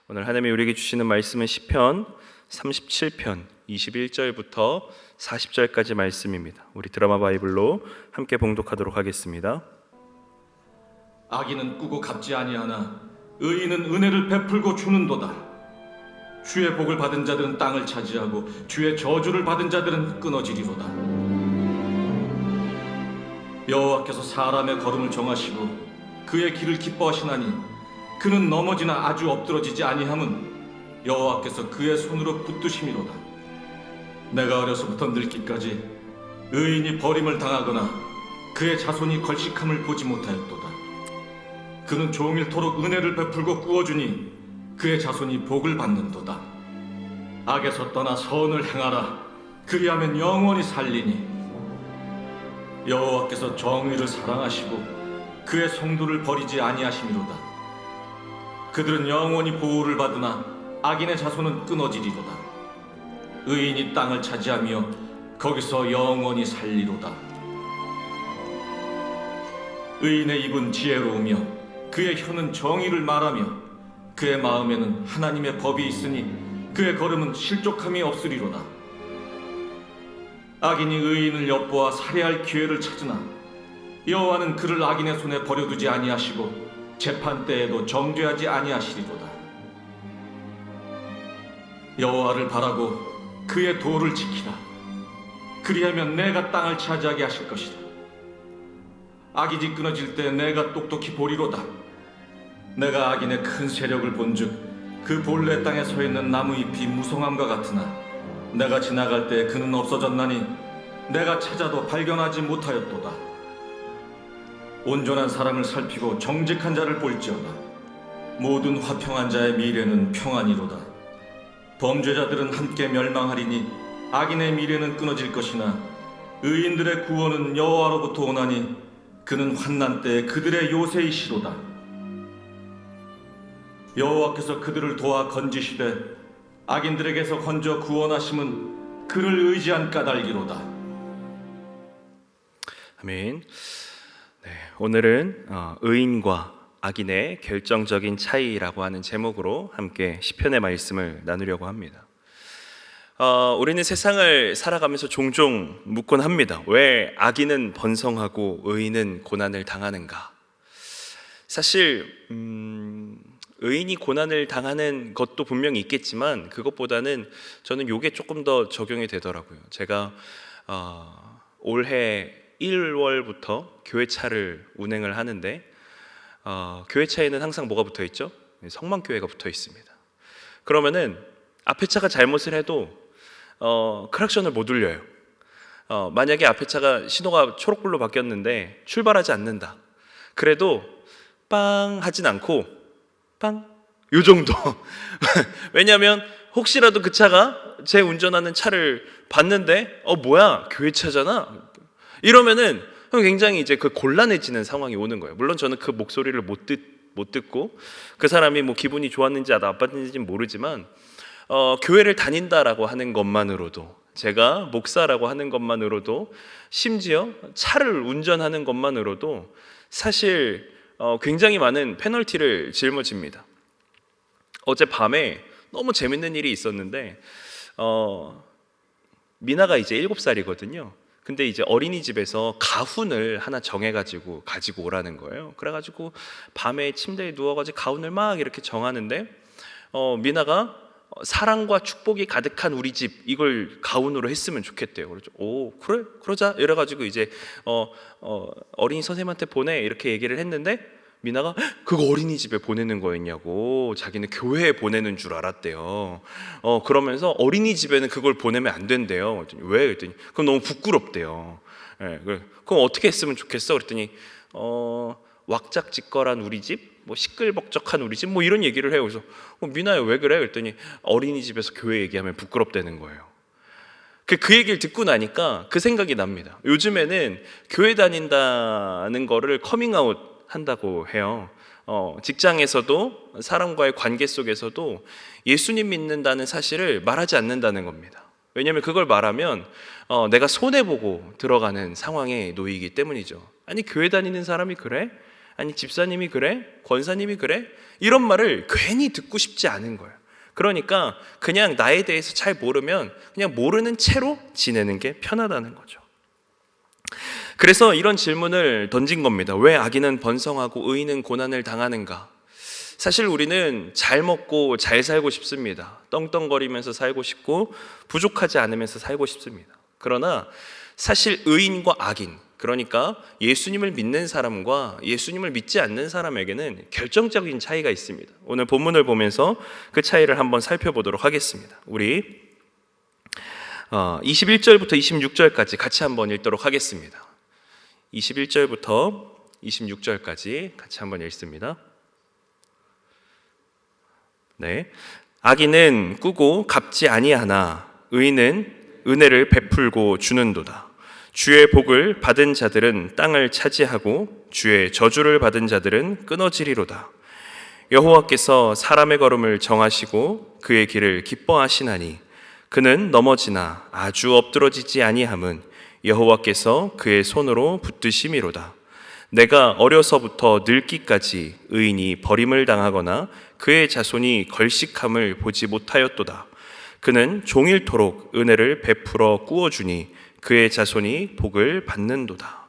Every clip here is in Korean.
오늘 하나님이 우리에게 주시는 말씀은 시편 37편 21절부터 40절까지 말씀입니다. 우리 드라마 바이블로 함께 봉독하도록 하겠습니다. 악인은 꾸고 갚지 아니하나 의인은 은혜를 베풀고 주는도다. 주의 복을 받은 자들은 땅을 차지하고 주의 저주를 받은 자들은 끊어지리로다. 여호와께서 사람의 걸음을 정하시고 그의 길을 기뻐하시나니 그는 넘어지나 아주 엎드러지지 아니함은 여호와께서 그의 손으로 붙드심이로다. 내가 어려서부터 늙기까지 의인이 버림을 당하거나 그의 자손이 걸식함을 보지 못하였도다. 그는 종일토록 은혜를 베풀고 구워주니 그의 자손이 복을 받는도다. 악에서 떠나 선을 행하라. 그리하면 영원히 살리니 여호와께서 정의를 사랑하시고 그의 성도를 버리지 아니하심이로다. 그들은 영원히 보호를 받으나 악인의 자손은 끊어지리로다. 의인이 땅을 차지하며 거기서 영원히 살리로다. 의인의 입은 지혜로우며 그의 혀는 정의를 말하며 그의 마음에는 하나님의 법이 있으니 그의 걸음은 실족함이 없으리로다. 악인이 의인을 엿보아 살해할 기회를 찾으나 여호와는 그를 악인의 손에 버려두지 아니하시고 재판 때에도 정죄하지 아니하시리로다. 여호와를 바라고 그의 도를 지키라. 그리하면 내가 땅을 차지하게 하실 것이다. 악이지 끊어질 때 내가 똑똑히 보리로다. 내가 악인의 큰 세력을 본즉 그 본래 땅에 서 있는 나무 잎이 무성함과 같으나 내가 지나갈 때 그는 없어졌나니 내가 찾아도 발견하지 못하였도다. 온전한 사람을 살피고 정직한 자를 볼지어다. 모든 화평한 자의 미래는 평안이로다. 범죄자들은 함께 멸망하리니 악인의 미래는 끊어질 것이나 의인들의 구원은 여호와로부터 오나니 그는 환난 때에 그들의 요새이시로다. 여호와께서 그들을 도와 건지시되 악인들에게서 건져 구원하심은 그를 의지한 까닭이로다. 아멘. 네, 오늘은 의인과 악인의 결정적인 차이라고 하는 제목으로 함께 시편의 말씀을 나누려고 합니다. 우리는 세상을 살아가면서 종종 묻곤 합니다. 왜 악인은 번성하고 의인은 고난을 당하는가? 사실 의인이 고난을 당하는 것도 분명히 있겠지만 그것보다는 저는 이게 조금 더 적용이 되더라고요. 제가 올해 1월부터 교회차를 운행을 하는데 교회차에는 항상 뭐가 붙어 있죠? 성만교회가 붙어 있습니다. 그러면은 앞에 차가 잘못을 해도 크락션을 못 울려요. 만약에 앞에 차가 신호가 초록불로 바뀌었는데 출발하지 않는다. 그래도 빵 하진 않고 빵 요 정도. 왜냐하면 혹시라도 그 차가 제 운전하는 차를 봤는데 뭐야 교회차잖아. 이러면은 굉장히 이제 그 곤란해지는 상황이 오는 거예요. 물론 저는 그 목소리를 못 듣고 그 사람이 뭐 기분이 좋았는지 나빴는지는 모르지만 교회를 다닌다라고 하는 것만으로도, 제가 목사라고 하는 것만으로도, 심지어 차를 운전하는 것만으로도 사실 굉장히 많은 페널티를 짊어집니다. 어젯밤에 너무 재밌는 일이 있었는데 미나가 이제 7살이거든요. 근데 이제 어린이집에서 가훈을 하나 정해가지고 가지고 오라는 거예요. 그래가지고 밤에 침대에 누워가지고 가훈을 막 이렇게 정하는데 미나가 사랑과 축복이 가득한 우리 집 이걸 가훈으로 했으면 좋겠대요. 그래서 그래 그러자 이래가지고 이제 어린이 선생님한테 보내 이렇게 얘기를 했는데 미나가 그거 어린이집에 보내는 거였냐고, 자기는 교회에 보내는 줄 알았대요. 그러면서 어린이집에는 그걸 보내면 안 된대요. 그랬더니 왜? 그랬더니 그건 너무 부끄럽대요. 네, 그럼 어떻게 했으면 좋겠어? 그랬더니 왁작지껄한 우리 집, 뭐 시끌벅적한 우리 집, 뭐 이런 얘기를 해요. 그래서 미나야 왜 그래? 그랬더니 어린이집에서 교회 얘기하면 부끄럽다는 거예요. 그 얘기를 듣고 나니까 그 생각이 납니다. 요즘에는 교회 다닌다는 거를 커밍아웃 한다고 해요. 직장에서도 사람과의 관계 속에서도 예수님 믿는다는 사실을 말하지 않는다는 겁니다. 왜냐하면 그걸 말하면 내가 손해보고 들어가는 상황에 놓이기 때문이죠. 아니 교회 다니는 사람이 그래? 아니 집사님이 그래? 권사님이 그래? 이런 말을 괜히 듣고 싶지 않은 거예요. 그러니까 그냥 나에 대해서 잘 모르면 그냥 모르는 채로 지내는 게 편하다는 거죠. 그래서 이런 질문을 던진 겁니다. 왜 악인은 번성하고 의인은 고난을 당하는가? 사실 우리는 잘 먹고 잘 살고 싶습니다. 떵떵거리면서 살고 싶고 부족하지 않으면서 살고 싶습니다. 그러나 사실 의인과 악인, 그러니까 예수님을 믿는 사람과 예수님을 믿지 않는 사람에게는 결정적인 차이가 있습니다. 오늘 본문을 보면서 그 차이를 한번 살펴보도록 하겠습니다. 우리 21절부터 26절까지 같이 한번 읽도록 하겠습니다. 21절부터 26절까지 같이 한번 읽습니다. 네. 악인은 꾸고 갚지 아니하나 의인은 은혜를 베풀고 주는도다. 주의 복을 받은 자들은 땅을 차지하고 주의 저주를 받은 자들은 끊어지리로다. 여호와께서 사람의 걸음을 정하시고 그의 길을 기뻐하시나니 그는 넘어지나 아주 엎드러지지 아니함은 여호와께서 그의 손으로 붙드심이로다. 내가 어려서부터 늙기까지 의인이 버림을 당하거나 그의 자손이 걸식함을 보지 못하였도다. 그는 종일토록 은혜를 베풀어 꾸어주니 그의 자손이 복을 받는도다.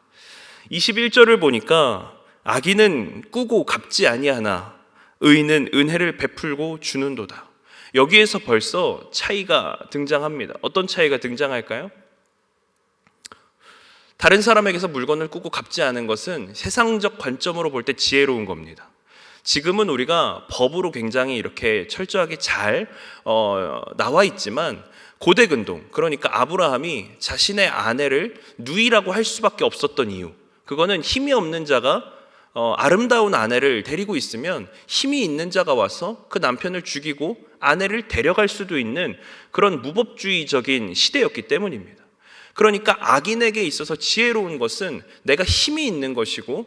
21절을 보니까 악인은 꾸고 갚지 아니하나 의인은 은혜를 베풀고 주는도다. 여기에서 벌써 차이가 등장합니다. 어떤 차이가 등장할까요? 다른 사람에게서 물건을 꾸고 갚지 않은 것은 세상적 관점으로 볼 때 지혜로운 겁니다. 지금은 우리가 법으로 굉장히 이렇게 철저하게 잘 나와 있지만 고대 근동, 그러니까 아브라함이 자신의 아내를 누이라고 할 수밖에 없었던 이유, 그거는 힘이 없는 자가 아름다운 아내를 데리고 있으면 힘이 있는 자가 와서 그 남편을 죽이고 아내를 데려갈 수도 있는 그런 무법주의적인 시대였기 때문입니다. 그러니까 악인에게 있어서 지혜로운 것은 내가 힘이 있는 것이고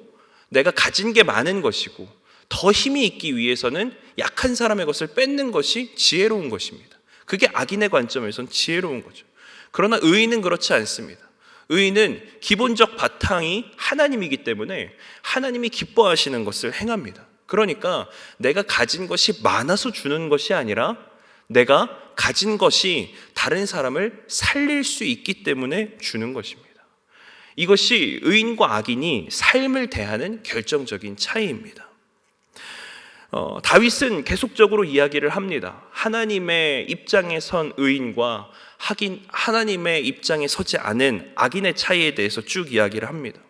내가 가진 게 많은 것이고 더 힘이 있기 위해서는 약한 사람의 것을 뺏는 것이 지혜로운 것입니다. 그게 악인의 관점에선 지혜로운 거죠. 그러나 의인은 그렇지 않습니다. 의인은 기본적 바탕이 하나님이기 때문에 하나님이 기뻐하시는 것을 행합니다. 그러니까 내가 가진 것이 많아서 주는 것이 아니라 내가 가진 것이 다른 사람을 살릴 수 있기 때문에 주는 것입니다. 이것이 의인과 악인이 삶을 대하는 결정적인 차이입니다. 다윗은 계속적으로 이야기를 합니다. 하나님의 입장에 선 의인과 하나님의 입장에 서지 않은 악인의 차이에 대해서 쭉 이야기를 합니다.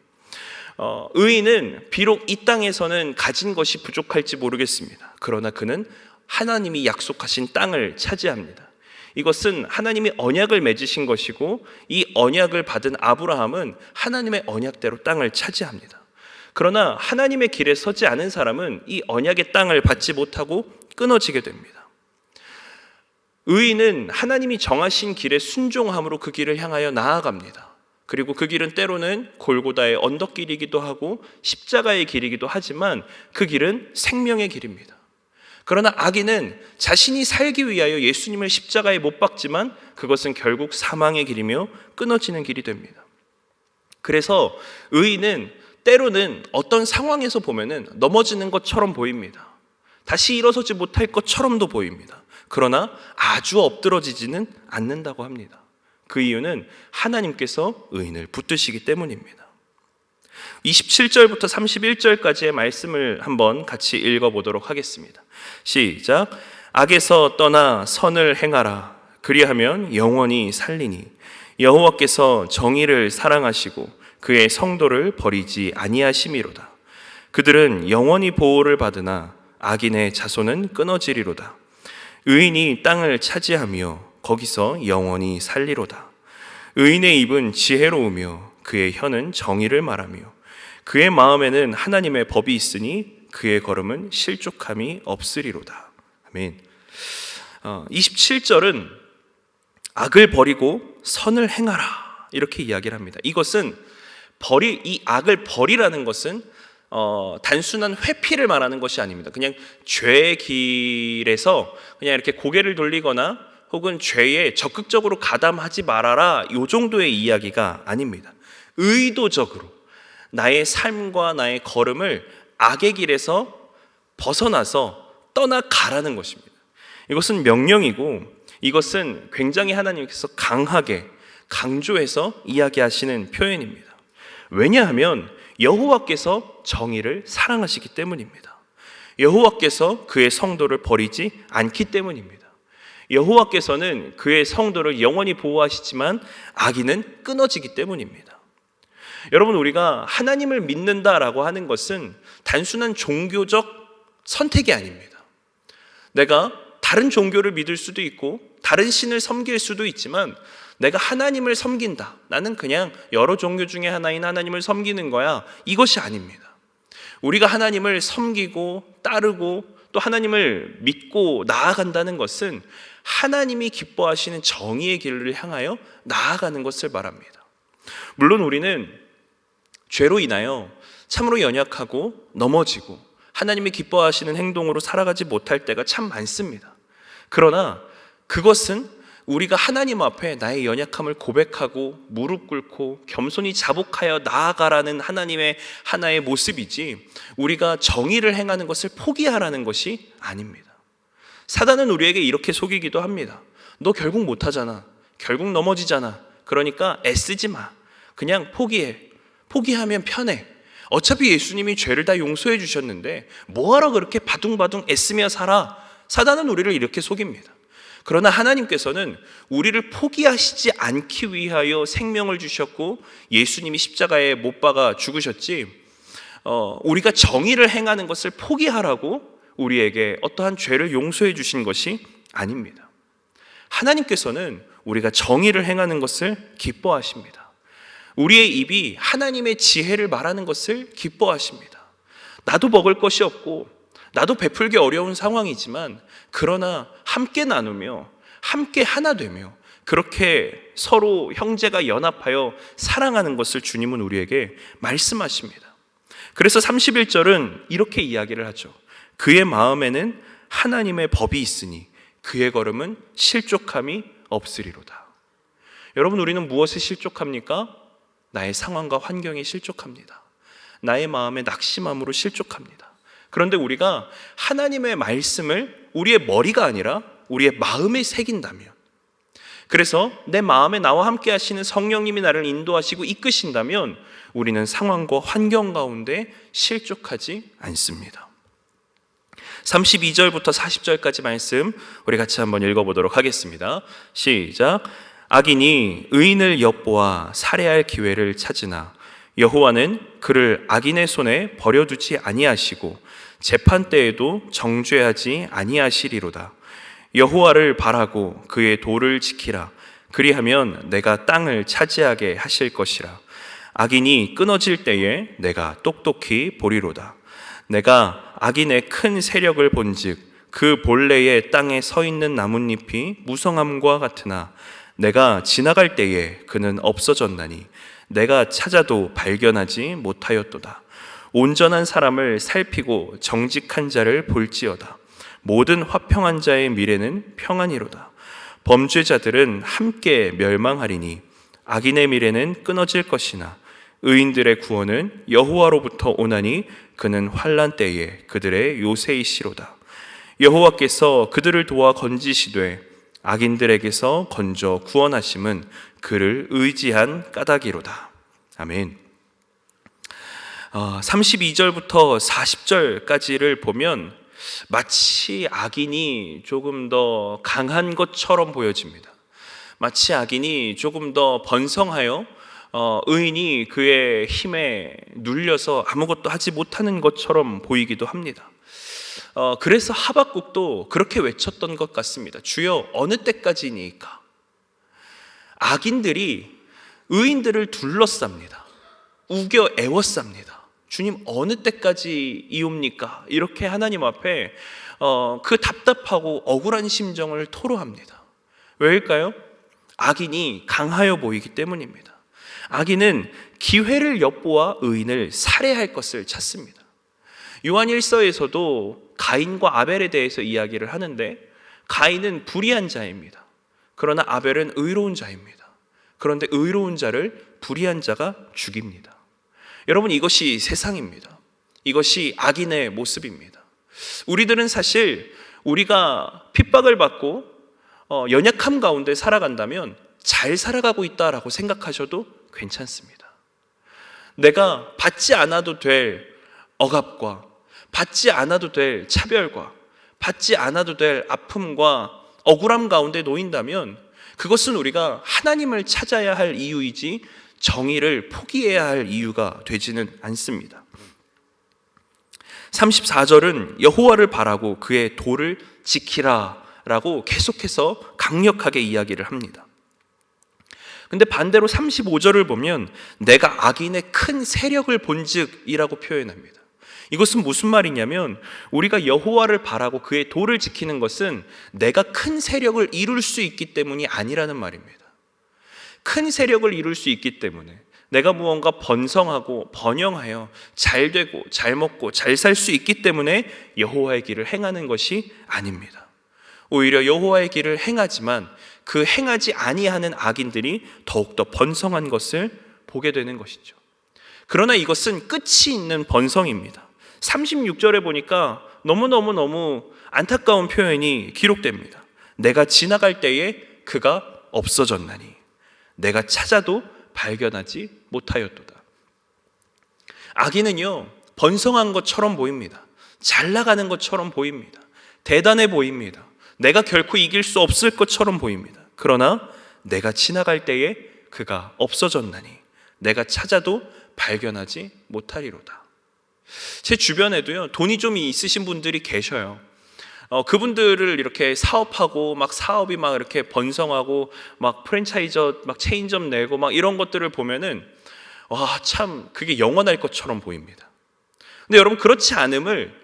의인은 비록 이 땅에서는 가진 것이 부족할지 모르겠습니다. 그러나 그는 하나님이 약속하신 땅을 차지합니다. 이것은 하나님이 언약을 맺으신 것이고 이 언약을 받은 아브라함은 하나님의 언약대로 땅을 차지합니다. 그러나 하나님의 길에 서지 않은 사람은 이 언약의 땅을 받지 못하고 끊어지게 됩니다. 의인은 하나님이 정하신 길에 순종함으로 그 길을 향하여 나아갑니다. 그리고 그 길은 때로는 골고다의 언덕길이기도 하고 십자가의 길이기도 하지만 그 길은 생명의 길입니다. 그러나 악인은 자신이 살기 위하여 예수님을 십자가에 못 박지만 그것은 결국 사망의 길이며 끊어지는 길이 됩니다. 그래서 의인은 때로는 어떤 상황에서 보면은 넘어지는 것처럼 보입니다. 다시 일어서지 못할 것처럼도 보입니다. 그러나 아주 엎드러지지는 않는다고 합니다. 그 이유는 하나님께서 의인을 붙드시기 때문입니다. 27절부터 31절까지의 말씀을 한번 같이 읽어보도록 하겠습니다. 시작. 악에서 떠나 선을 행하라. 그리하면 영원히 살리니 여호와께서 정의를 사랑하시고 그의 성도를 버리지 아니하심이로다. 그들은 영원히 보호를 받으나 악인의 자손은 끊어지리로다. 의인이 땅을 차지하며 거기서 영원히 살리로다. 의인의 입은 지혜로우며 그의 혀는 정의를 말하며 그의 마음에는 하나님의 법이 있으니 그의 걸음은 실족함이 없으리로다. 아멘. 27절은 악을 버리고 선을 행하라 이렇게 이야기를 합니다. 이것은 이 악을 버리라는 것은 단순한 회피를 말하는 것이 아닙니다. 그냥 죄의 길에서 그냥 이렇게 고개를 돌리거나 혹은 죄에 적극적으로 가담하지 말아라 이 정도의 이야기가 아닙니다. 의도적으로 나의 삶과 나의 걸음을 악의 길에서 벗어나서 떠나가라는 것입니다. 이것은 명령이고 이것은 굉장히 하나님께서 강하게 강조해서 이야기하시는 표현입니다. 왜냐하면 여호와께서 정의를 사랑하시기 때문입니다. 여호와께서 그의 성도를 버리지 않기 때문입니다. 여호와께서는 그의 성도를 영원히 보호하시지만 악인은 끊어지기 때문입니다. 여러분, 우리가 하나님을 믿는다라고 하는 것은 단순한 종교적 선택이 아닙니다. 내가 다른 종교를 믿을 수도 있고 다른 신을 섬길 수도 있지만 내가 하나님을 섬긴다, 나는 그냥 여러 종교 중에 하나인 하나님을 섬기는 거야, 이것이 아닙니다. 우리가 하나님을 섬기고 따르고 또 하나님을 믿고 나아간다는 것은 하나님이 기뻐하시는 정의의 길을 향하여 나아가는 것을 말합니다. 물론 우리는 죄로 인하여 참으로 연약하고 넘어지고 하나님이 기뻐하시는 행동으로 살아가지 못할 때가 참 많습니다. 그러나 그것은 우리가 하나님 앞에 나의 연약함을 고백하고 무릎 꿇고 겸손히 자복하여 나아가라는 하나님의 하나의 모습이지, 우리가 정의를 행하는 것을 포기하라는 것이 아닙니다. 사단은 우리에게 이렇게 속이기도 합니다. 너 결국 못하잖아. 결국 넘어지잖아. 그러니까 애쓰지 마. 그냥 포기해. 포기하면 편해. 어차피 예수님이 죄를 다 용서해 주셨는데 뭐하러 그렇게 바둥바둥 애쓰며 살아? 사단은 우리를 이렇게 속입니다. 그러나 하나님께서는 우리를 포기하시지 않기 위하여 생명을 주셨고 예수님이 십자가에 못 박아 죽으셨지, 우리가 정의를 행하는 것을 포기하라고 우리에게 어떠한 죄를 용서해 주신 것이 아닙니다. 하나님께서는 우리가 정의를 행하는 것을 기뻐하십니다. 우리의 입이 하나님의 지혜를 말하는 것을 기뻐하십니다. 나도 먹을 것이 없고 나도 베풀기 어려운 상황이지만 그러나 함께 나누며 함께 하나 되며 그렇게 서로 형제가 연합하여 사랑하는 것을 주님은 우리에게 말씀하십니다. 그래서 31절은 이렇게 이야기를 하죠. 그의 마음에는 하나님의 법이 있으니 그의 걸음은 실족함이 없으리로다. 여러분, 우리는 무엇에 실족합니까? 나의 상황과 환경에 실족합니다. 나의 마음의 낙심함으로 실족합니다. 그런데 우리가 하나님의 말씀을 우리의 머리가 아니라 우리의 마음에 새긴다면, 그래서 내 마음에 나와 함께 하시는 성령님이 나를 인도하시고 이끄신다면 우리는 상황과 환경 가운데 실족하지 않습니다. 32절부터 40절까지 말씀 우리 같이 한번 읽어보도록 하겠습니다. 시작. 악인이 의인을 엿보아 살해할 기회를 찾으나 여호와는 그를 악인의 손에 버려두지 아니하시고 재판 때에도 정죄하지 아니하시리로다. 여호와를 바라고 그의 도를 지키라. 그리하면 내가 땅을 차지하게 하실 것이라. 악인이 끊어질 때에 내가 똑똑히 보리로다. 내가 악인의 큰 세력을 본즉 그 본래의 땅에 서 있는 나뭇잎이 무성함과 같으나 내가 지나갈 때에 그는 없어졌나니 내가 찾아도 발견하지 못하였도다. 온전한 사람을 살피고 정직한 자를 볼지어다. 모든 화평한 자의 미래는 평안이로다. 범죄자들은 함께 멸망하리니 악인의 미래는 끊어질 것이나 의인들의 구원은 여호와로부터 오나니 그는 환난 때에 그들의 요새이시로다. 여호와께서 그들을 도와 건지시되 악인들에게서 건져 구원하심은 그를 의지한 까닭이로다. 아멘. 32절부터 40절까지를 보면 마치 악인이 조금 더 강한 것처럼 보여집니다. 마치 악인이 조금 더 번성하여 의인이 그의 힘에 눌려서 아무것도 하지 못하는 것처럼 보이기도 합니다. 그래서 하박국도 그렇게 외쳤던 것 같습니다. 주여, 어느 때까지니까? 악인들이 의인들을 둘러쌉니다. 우겨 애워쌉니다. 주님, 어느 때까지 이옵니까? 이렇게 하나님 앞에 그 답답하고 억울한 심정을 토로합니다. 왜일까요? 악인이 강하여 보이기 때문입니다. 악인은 기회를 엿보아 의인을 살해할 것을 찾습니다. 요한 1서에서도 가인과 아벨에 대해서 이야기를 하는데 가인은 불의한 자입니다. 그러나 아벨은 의로운 자입니다. 그런데 의로운 자를 불의한 자가 죽입니다. 여러분, 이것이 세상입니다. 이것이 악인의 모습입니다. 우리들은 사실 우리가 핍박을 받고 연약함 가운데 살아간다면 잘 살아가고 있다라고 생각하셔도 괜찮습니다. 내가 받지 않아도 될 억압과 받지 않아도 될 차별과 받지 않아도 될 아픔과 억울함 가운데 놓인다면 그것은 우리가 하나님을 찾아야 할 이유이지 정의를 포기해야 할 이유가 되지는 않습니다. 34절은 여호와를 바라고 그의 도를 지키라 라고 계속해서 강력하게 이야기를 합니다. 근데 반대로 35절을 보면 내가 악인의 큰 세력을 본즉이라고 표현합니다. 이것은 무슨 말이냐면 우리가 여호와를 바라고 그의 도를 지키는 것은 내가 큰 세력을 이룰 수 있기 때문이 아니라는 말입니다. 큰 세력을 이룰 수 있기 때문에 내가 무언가 번성하고 번영하여 잘 되고 잘 먹고 잘 살 수 있기 때문에 여호와의 길을 행하는 것이 아닙니다. 오히려 여호와의 길을 행하지만 그 행하지 아니하는 악인들이 더욱더 번성한 것을 보게 되는 것이죠. 그러나 이것은 끝이 있는 번성입니다. 36절에 보니까 너무 안타까운 표현이 기록됩니다. 내가 지나갈 때에 그가 없어졌나니 내가 찾아도 발견하지 못하였도다. 악인은요, 번성한 것처럼 보입니다. 잘 나가는 것처럼 보입니다. 대단해 보입니다. 내가 결코 이길 수 없을 것처럼 보입니다. 그러나 내가 지나갈 때에 그가 없어졌나니 내가 찾아도 발견하지 못하리로다. 제 주변에도요, 돈이 좀 있으신 분들이 계셔요. 그분들을 이렇게 사업하고 막 사업이 막 이렇게 번성하고 막 프랜차이저 막 체인점 내고 막 이런 것들을 보면은 와, 참 그게 영원할 것처럼 보입니다. 근데 여러분, 그렇지 않음을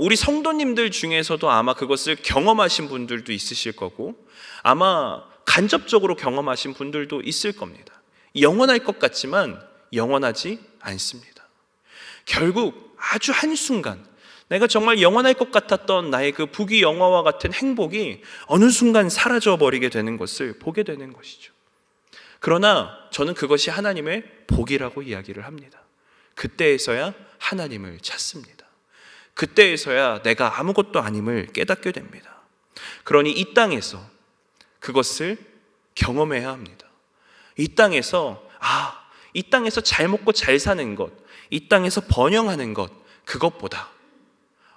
우리 성도님들 중에서도 아마 그것을 경험하신 분들도 있으실 거고 아마 간접적으로 경험하신 분들도 있을 겁니다. 영원할 것 같지만 영원하지 않습니다. 결국 아주 한순간 내가 정말 영원할 것 같았던 나의 그 부귀 영화와 같은 행복이 어느 순간 사라져 버리게 되는 것을 보게 되는 것이죠. 그러나 저는 그것이 하나님의 복이라고 이야기를 합니다. 그때에서야 하나님을 찾습니다. 그때에서야 내가 아무것도 아님을 깨닫게 됩니다. 그러니 이 땅에서 그것을 경험해야 합니다. 이 땅에서 이 땅에서 잘 먹고 잘 사는 것, 이 땅에서 번영하는 것, 그것보다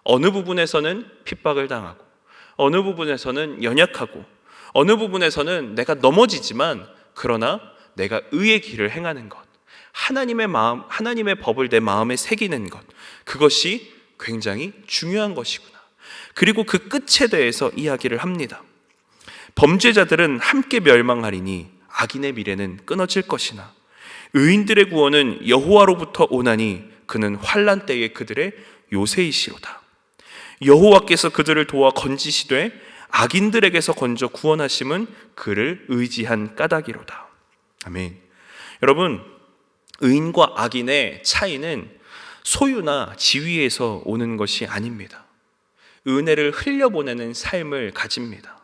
어느 부분에서는 핍박을 당하고 어느 부분에서는 연약하고 어느 부분에서는 내가 넘어지지만 그러나 내가 의의 길을 행하는 것, 하나님의 마음, 하나님의 법을 내 마음에 새기는 것, 그것이 굉장히 중요한 것이구나. 그리고 그 끝에 대해서 이야기를 합니다. 범죄자들은 함께 멸망하리니 악인의 미래는 끊어질 것이나 의인들의 구원은 여호와로부터 오나니 그는 환난 때에 그들의 요새이시로다. 여호와께서 그들을 도와 건지시되 악인들에게서 건져 구원하심은 그를 의지한 까닭이로다. 아멘. 여러분, 의인과 악인의 차이는 소유나 지위에서 오는 것이 아닙니다. 은혜를 흘려보내는 삶을 가집니다.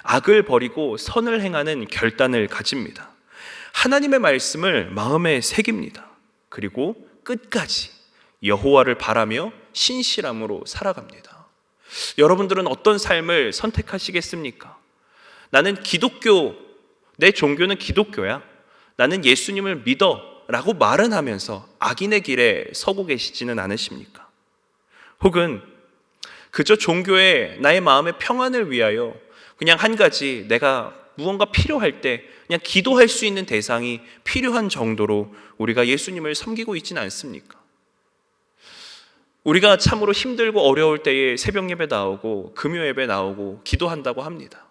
악을 버리고 선을 행하는 결단을 가집니다. 하나님의 말씀을 마음에 새깁니다. 그리고 끝까지 여호와를 바라며 신실함으로 살아갑니다. 여러분들은 어떤 삶을 선택하시겠습니까? 나는 기독교, 내 종교는 기독교야, 나는 예수님을 믿어 라고 말은 하면서 악인의 길에 서고 계시지는 않으십니까? 혹은 그저 종교에 나의 마음의 평안을 위하여 그냥 한 가지 내가 무언가 필요할 때 그냥 기도할 수 있는 대상이 필요한 정도로 우리가 예수님을 섬기고 있지는 않습니까? 우리가 참으로 힘들고 어려울 때에 새벽 예배 나오고 금요 예배 나오고 기도한다고 합니다.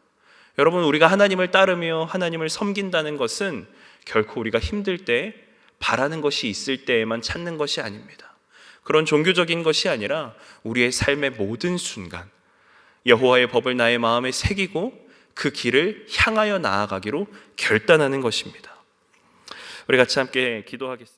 여러분, 우리가 하나님을 따르며 하나님을 섬긴다는 것은 결코 우리가 힘들 때 바라는 것이 있을 때에만 찾는 것이 아닙니다. 그런 종교적인 것이 아니라 우리의 삶의 모든 순간 여호와의 법을 나의 마음에 새기고 그 길을 향하여 나아가기로 결단하는 것입니다. 우리 같이 함께 기도하겠습니다.